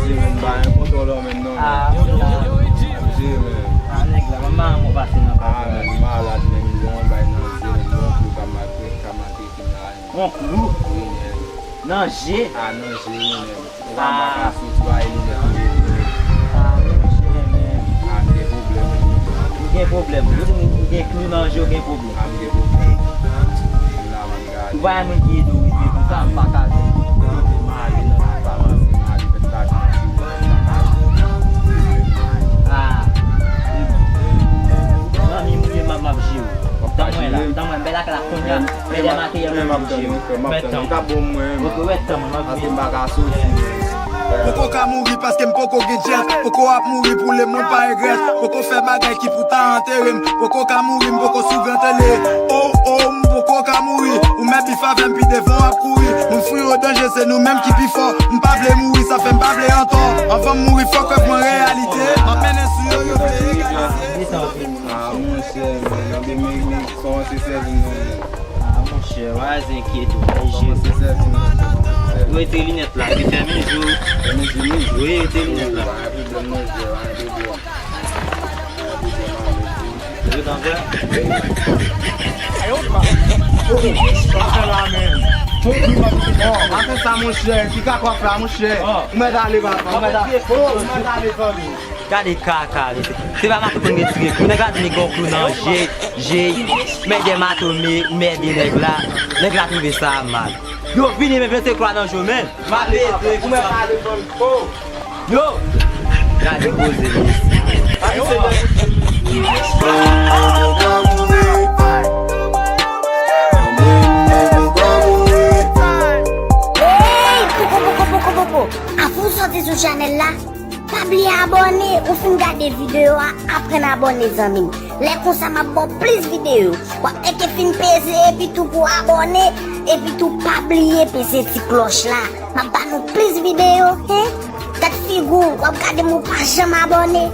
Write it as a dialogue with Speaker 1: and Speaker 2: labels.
Speaker 1: Mwen men ba yon kontrolor men non. Mwen men.
Speaker 2: Nèg la, maman m'a passé dans
Speaker 1: Men malade men yon ba yon zi men yon pou kamate kinay.
Speaker 2: mon clou. Non, j'ai.
Speaker 1: Non zi men. Wan baka sou twa yon men.
Speaker 2: Gen problème. Gen clou dans jeu, gen problème. Vai mon qui do isso, tá patado. Tamo bela kala kunya, bela mati yang memang jiu. Betul. Buku betul,
Speaker 3: Poko ka mouri paske m poko gen jet. Poko ap mouri pou le moun pa regret. Poko fe bagay ki pou ta enterre. Poko ka mouri, m poko sou gran tele. Oh oh, m poko ka mouri. Ou men pi favem pi devon ap kouri. Moun fri au danger c'est nous même qui pi fort. M pa vle mouri, ça fait m pa vle anton. Avant m mouri fok ak mwen realite. M menen sou yo yo vle egalize.
Speaker 1: Mon cher, nan de mèk son se servi non.
Speaker 2: Mon cher, ouais, inquiète. Oui, tes lunettes là, tu fais mes jours. Oui, tes lunettes là. Tu veux t'en faire?
Speaker 1: Ate sa mon cher, ki ka kwa fra mon cher. Mwen dale bapa. Mwen dale fami.
Speaker 2: Gade kaka, c'est pas ma copine qui tire. On regarde mes gars non, j'ai mais des matos mais bien nèg là trouvé ça mal. Yo, vini me 23 dans jour même. Malé, comment parler comme yo. Gade poser.
Speaker 4: A vous sortez sur channel là, pas oublier abonner ou fin regarder vidéo après abonner les amis. Les comme ça m'a bon plus vidéo. Et que fin PC et puis tout pour abonner et puis tout pas oublier PC petite cloche là. M'a pas nous plus vidéo, hein? Quatre figures, regarder mon pas jamais abonné.